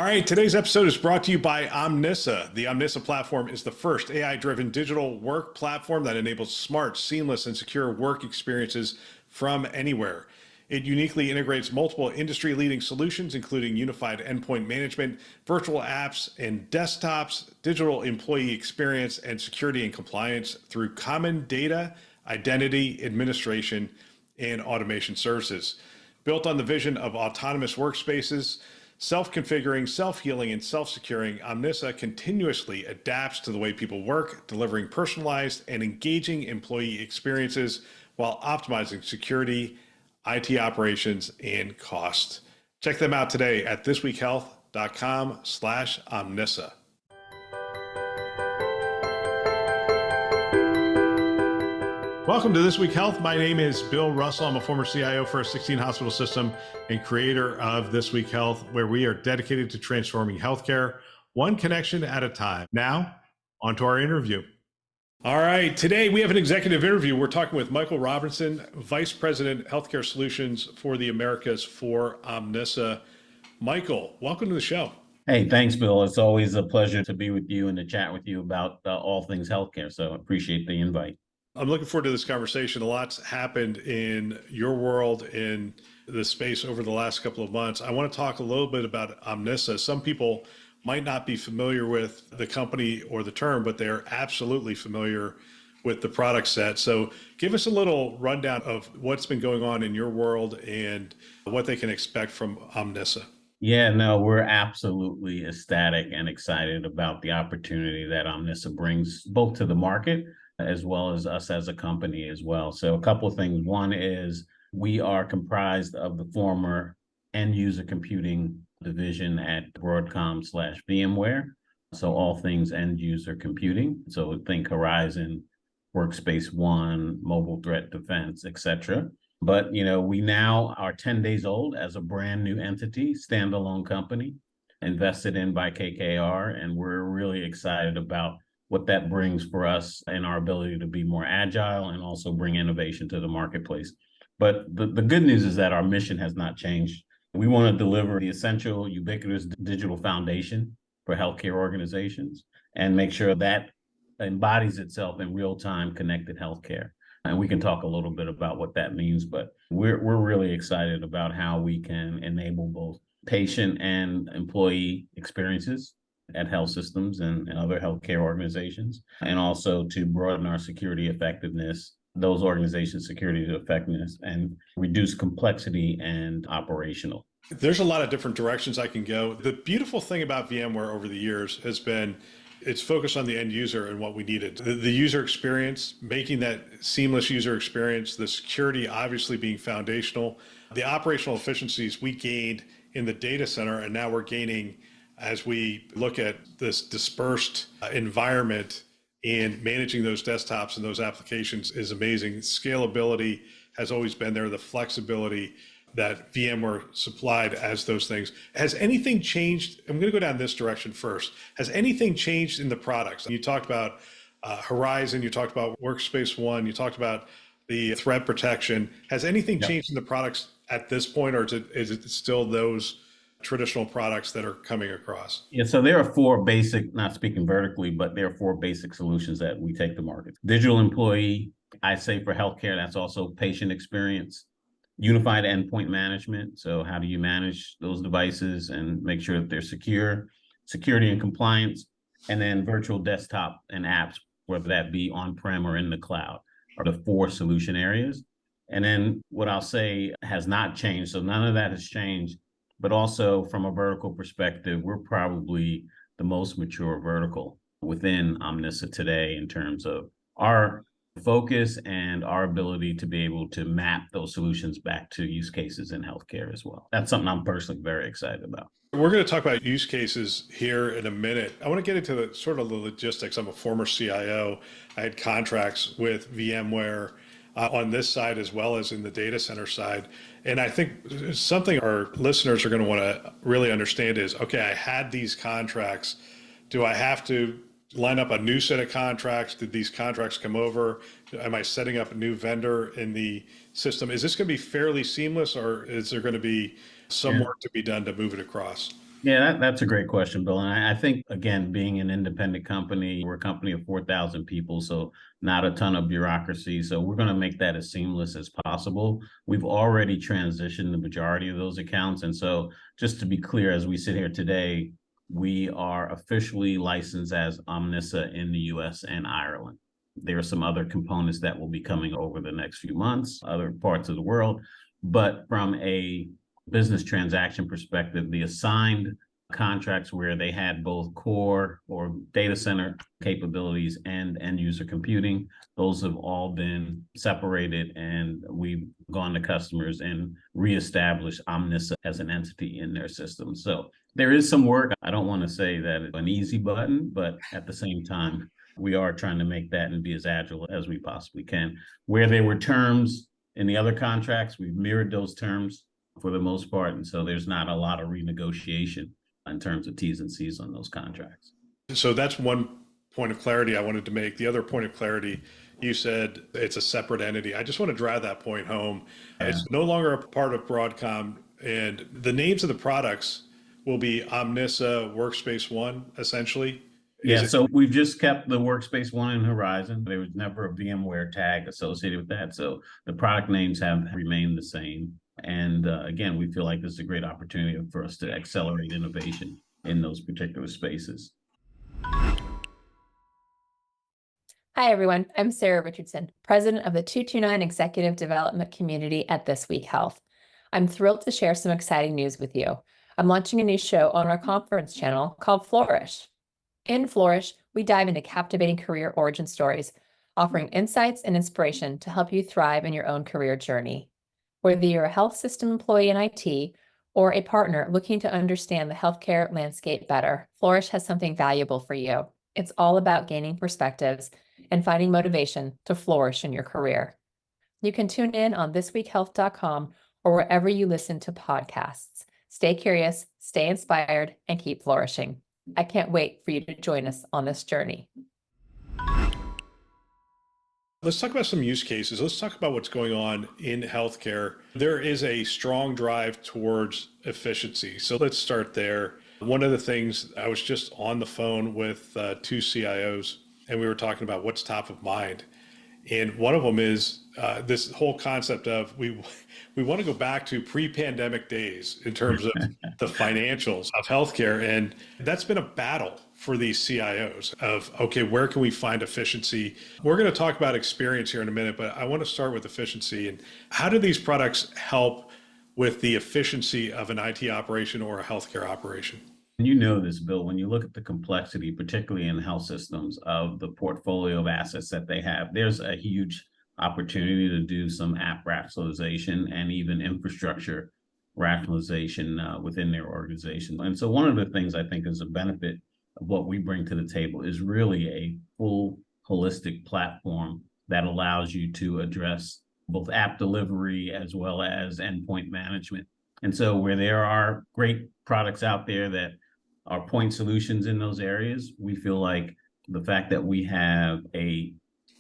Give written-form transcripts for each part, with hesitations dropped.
right, today's episode is brought to you by Omnissa. The Omnissa platform is the first AI-driven digital work platform that enables smart, seamless, and secure work experiences from anywhere. It uniquely integrates multiple industry-leading solutions, including unified endpoint management, virtual apps and desktops, digital employee experience, and security and compliance through common data, identity, administration, and automation services. Built on the vision of autonomous workspaces, self-configuring, self-healing, and self-securing, Omnissa continuously adapts to the way people work, delivering personalized and engaging employee experiences while optimizing security, IT operations, and cost. Check them out today at thisweekhealth.com/Omnissa. Welcome to This Week Health. My name is Bill Russell. I'm a former CIO for a 16 hospital system and creator of This Week Health, where we are dedicated to transforming healthcare one connection at a time. Now, on to our interview. All right, today we have an executive interview. We're talking with Michael Robinson, Vice President, Healthcare Solutions for the Americas for Omnissa. Michael, welcome to the show. Hey, thanks, Bill. It's always a pleasure to be with you and to chat with you about all things healthcare. So I appreciate the invite. I'm looking forward to this conversation. A lot's happened in your world in the space over the last couple of months. I want to talk a little bit about Omnissa. Some people might not be familiar with the company or the term, but they're absolutely familiar with the product set. So give us a little rundown of what's been going on in your world and what they can expect from Omnissa. Yeah, no, we're absolutely ecstatic and excited about the opportunity that Omnissa brings both to the market as well as us as a company as well. So a couple of things. One is we are comprised of the former end user computing division at Broadcom/VMware. So all things end user computing. So think Horizon, Workspace ONE, mobile threat defense, etc. But, we now are 10 days old as a brand new entity, standalone company, invested in by KKR. And we're really excited about what that brings for us and our ability to be more agile and also bring innovation to the marketplace. But the good news is that our mission has not changed. We want to deliver the essential ubiquitous digital foundation for healthcare organizations and make sure that embodies itself in real-time connected healthcare. And we can talk a little bit about what that means, but we're really excited about how we can enable both patient and employee experiences at health systems and other healthcare organizations, and also to broaden our security effectiveness, those organizations' security effectiveness, and reduce complexity and operational. There's a lot of different directions I can go. The beautiful thing about VMware over the years has been its focus on the end user and what we needed. The user experience, making that seamless user experience, the security obviously being foundational, the operational efficiencies we gained in the data center, and now we're gaining as we look at this dispersed environment, and managing those desktops and those applications is amazing. Scalability has always been there, the flexibility that VMware supplied as those things. Has anything changed? I'm going to go down this direction first. Has anything changed in the products? You talked about Horizon, you talked about Workspace ONE, you talked about the threat protection. Has anything changed in the products at this point, or is it still those traditional products that are coming across? Yeah, so there are four basic, not speaking vertically, but there are four basic solutions that we take to market. Digital employee, I say for healthcare, that's also patient experience. Unified endpoint management, so how do you manage those devices and make sure that they're secure, security and compliance, and then virtual desktop and apps, whether that be on-prem or in the cloud, are the four solution areas. And then what I'll say has not changed, so none of that has changed. But also from a vertical perspective, we're probably the most mature vertical within Omnissa today in terms of our focus and our ability to be able to map those solutions back to use cases in healthcare as well. That's something I'm personally very excited about. We're going to talk about use cases here in a minute. I want to get into the sort of the logistics. I'm a former CIO. I had contracts with VMware on this side as well as in the data center side. And I think something our listeners are going to want to really understand is, okay, I had these contracts. Do I have to line up a new set of contracts? Did these contracts come over? Am I setting up a new vendor in the system? Is this going to be fairly seamless, or is there going to be some work to be done to move it across? Yeah, that's a great question, Bill. And I think, again, being an independent company, we're a company of 4,000 people, so not a ton of bureaucracy. So we're going to make that as seamless as possible. We've already transitioned the majority of those accounts. And so just to be clear, as we sit here today, we are officially licensed as Omnissa in the US and Ireland. There are some other components that will be coming over the next few months, other parts of the world. But from a business transaction perspective, the assigned contracts where they had both core or data center capabilities and end user computing, those have all been separated, and we've gone to customers and reestablished Omnissa as an entity in their system. So there is some work. I don't want to say that it's an easy button, but at the same time, we are trying to make that and be as agile as we possibly can. Where there were terms in the other contracts, we've mirrored those terms for the most part. And so there's not a lot of renegotiation in terms of T's and C's on those contracts. So that's one point of clarity I wanted to make. The other point of clarity, you said it's a separate entity. I just want to drive that point home. Yeah. It's no longer a part of Broadcom, and the names of the products will be Omnissa Workspace ONE, essentially. So we've just kept the Workspace ONE in Horizon. There was never a VMware tag associated with that. So the product names have remained the same. And again, we feel like this is a great opportunity for us to accelerate innovation in those particular spaces. Hi, everyone. I'm Sarah Richardson, president of the 229 Executive Development Community at This Week Health. I'm thrilled to share some exciting news with you. I'm launching a new show on our conference channel called Flourish. In Flourish, we dive into captivating career origin stories, offering insights and inspiration to help you thrive in your own career journey. Whether you're a health system employee in IT or a partner looking to understand the healthcare landscape better, Flourish has something valuable for you. It's all about gaining perspectives and finding motivation to flourish in your career. You can tune in on thisweekhealth.com or wherever you listen to podcasts. Stay curious, stay inspired, and keep flourishing. I can't wait for you to join us on this journey. Let's talk about some use cases. Let's talk about what's going on in healthcare. There is a strong drive towards efficiency. So let's start there. One of the things, I was just on the phone with two CIOs, and we were talking about what's top of mind. And one of them is this whole concept of we want to go back to pre-pandemic days in terms of the financials of healthcare. And that's been a battle for these CIOs of, okay, where can we find efficiency? We're going to talk about experience here in a minute, but I want to start with efficiency. And how do these products help with the efficiency of an IT operation or a healthcare operation? You know this, Bill, when you look at the complexity, particularly in health systems, of the portfolio of assets that they have, there's a huge opportunity to do some app rationalization and even infrastructure rationalization within their organization. And so one of the things I think is a benefit of what we bring to the table is really a full holistic platform that allows you to address both app delivery as well as endpoint management. And so where there are great products out there that are point solutions in those areas, we feel like the fact that we have a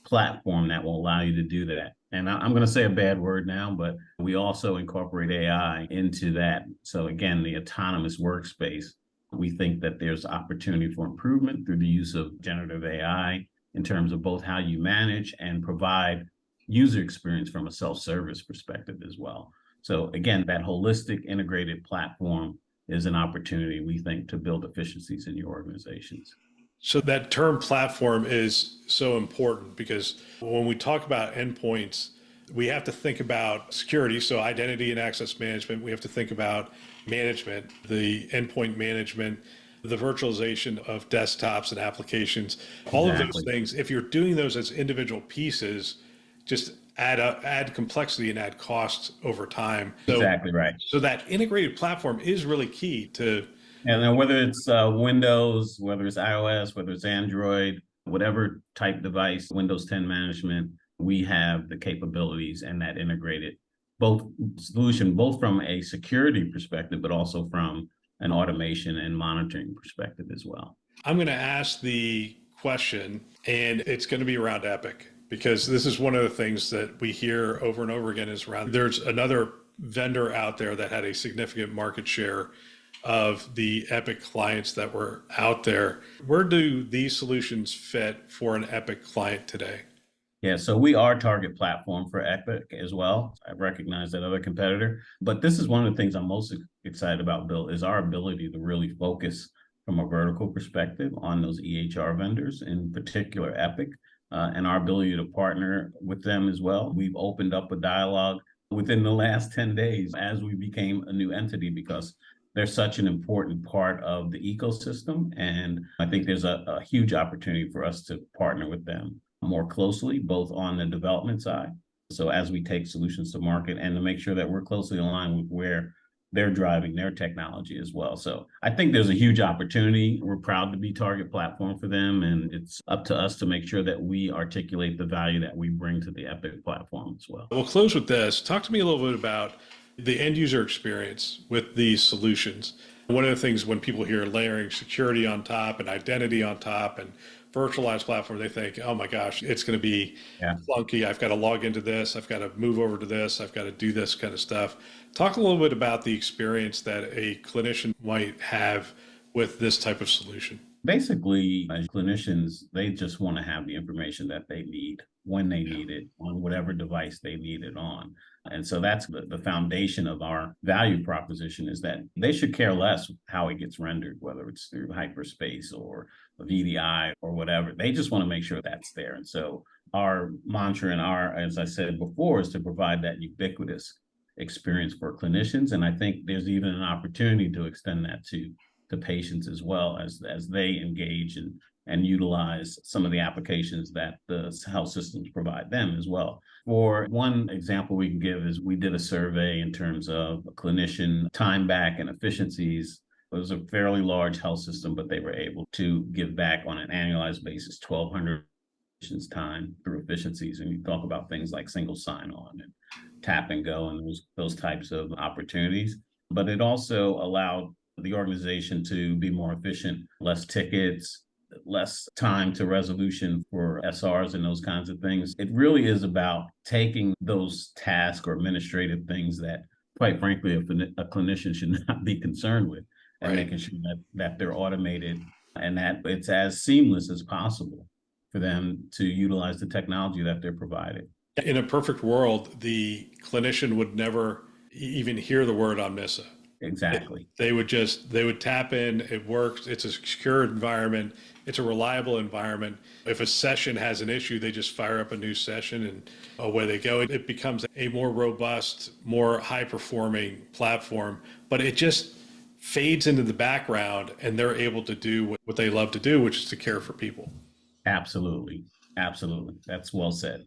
platform that will allow you to do that. And I'm going to say a bad word now, but we also incorporate AI into that. So again, the autonomous workspace, we think that there's opportunity for improvement through the use of generative AI in terms of both how you manage and provide user experience from a self-service perspective as well. So again, that holistic integrated platform is an opportunity, we think, to build efficiencies in your organizations. So that term platform is so important because when we talk about endpoints, we have to think about security, so identity and access management. We have to think about management, the endpoint management, the virtualization of desktops and applications, all of those things. If you're doing those as individual pieces, just add complexity and add costs over time. Exactly right. So that integrated platform is really key to. And then whether it's Windows, whether it's iOS, whether it's Android, whatever type device, Windows 10 management, we have the capabilities and that integrated both solution, both from a security perspective, but also from an automation and monitoring perspective as well. I'm going to ask the question, and it's going to be around Epic, because this is one of the things that we hear over and over again is around, there's another vendor out there that had a significant market share of the Epic clients that were out there. Where do these solutions fit for an Epic client today? Yeah, so we are target platform for Epic as well. I recognize that other competitor, but this is one of the things I'm most excited about, Bill, is our ability to really focus from a vertical perspective on those EHR vendors, in particular Epic, and our ability to partner with them as well. We've opened up a dialogue within the last 10 days as we became a new entity because they're such an important part of the ecosystem. And I think there's a huge opportunity for us to partner with them more closely, both on the development side. So as we take solutions to market and to make sure that we're closely aligned with where they're driving their technology as well. So I think there's a huge opportunity. We're proud to be target platform for them. And it's up to us to make sure that we articulate the value that we bring to the Epic platform as well. We'll close with this. Talk to me a little bit about the end user experience with these solutions. One of the things when people hear layering security on top and identity on top and virtualized platform, they think, oh my gosh, it's going to be clunky. I've got to log into this. I've got to move over to this. I've got to do this kind of stuff. Talk a little bit about the experience that a clinician might have with this type of solution. Basically, as clinicians, they just want to have the information that they need when they need it on whatever device they need it on. And so that's the foundation of our value proposition, is that they should care less how it gets rendered, whether it's through hyperspace or a VDI or whatever. They just want to make sure that's there. And so our mantra and as I said before, is to provide that ubiquitous experience for clinicians. And I think there's even an opportunity to extend that to patients as well, as they engage and utilize some of the applications that the health systems provide them as well. For one example we can give is we did a survey in terms of clinician time back and efficiencies. It was a fairly large health system, but they were able to give back on an annualized basis 1,200 patients' time through efficiencies. And you talk about things like single sign-on and tap and go and those types of opportunities. But it also allowed the organization to be more efficient, less tickets, less time to resolution for SRs and those kinds of things. It really is about taking those tasks or administrative things that, quite frankly, a clinician should not be concerned with, and making sure that they're automated and that it's as seamless as possible for them to utilize the technology that they're provided. In a perfect world, the clinician would never even hear the word Omnissa. Exactly. They would tap in, it works, it's a secure environment, it's a reliable environment. If a session has an issue, they just fire up a new session and away they go. It becomes a more robust, more high-performing platform, but it just fades into the background and they're able to do what they love to do, which is to care for people. Absolutely. Absolutely. That's well said.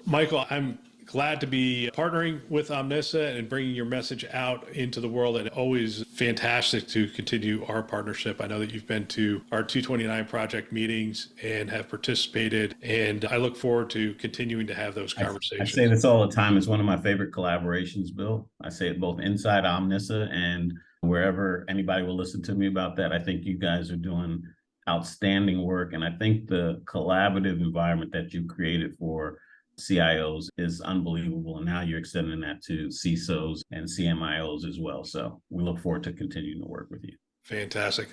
Michael, I'm glad to be partnering with Omnissa and bringing your message out into the world, and always fantastic to continue our partnership. I know that you've been to our 229 project meetings and have participated, and I look forward to continuing to have those conversations. I say this all the time. It's one of my favorite collaborations, Bill. I say it both inside Omnissa and wherever anybody will listen to me about that. I think you guys are doing outstanding work, and I think the collaborative environment that you created for CIOs is unbelievable. And now you're extending that to CISOs and CMIOs as well. So we look forward to continuing to work with you. Fantastic.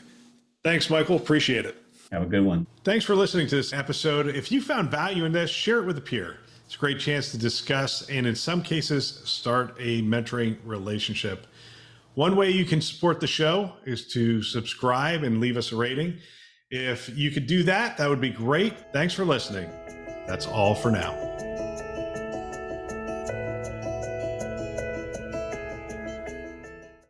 Thanks, Michael. Appreciate it. Have a good one. Thanks for listening to this episode. If you found value in this, share it with a peer. It's a great chance to discuss and in some cases, start a mentoring relationship. One way you can support the show is to subscribe and leave us a rating. If you could do that, that would be great. Thanks for listening. That's all for now.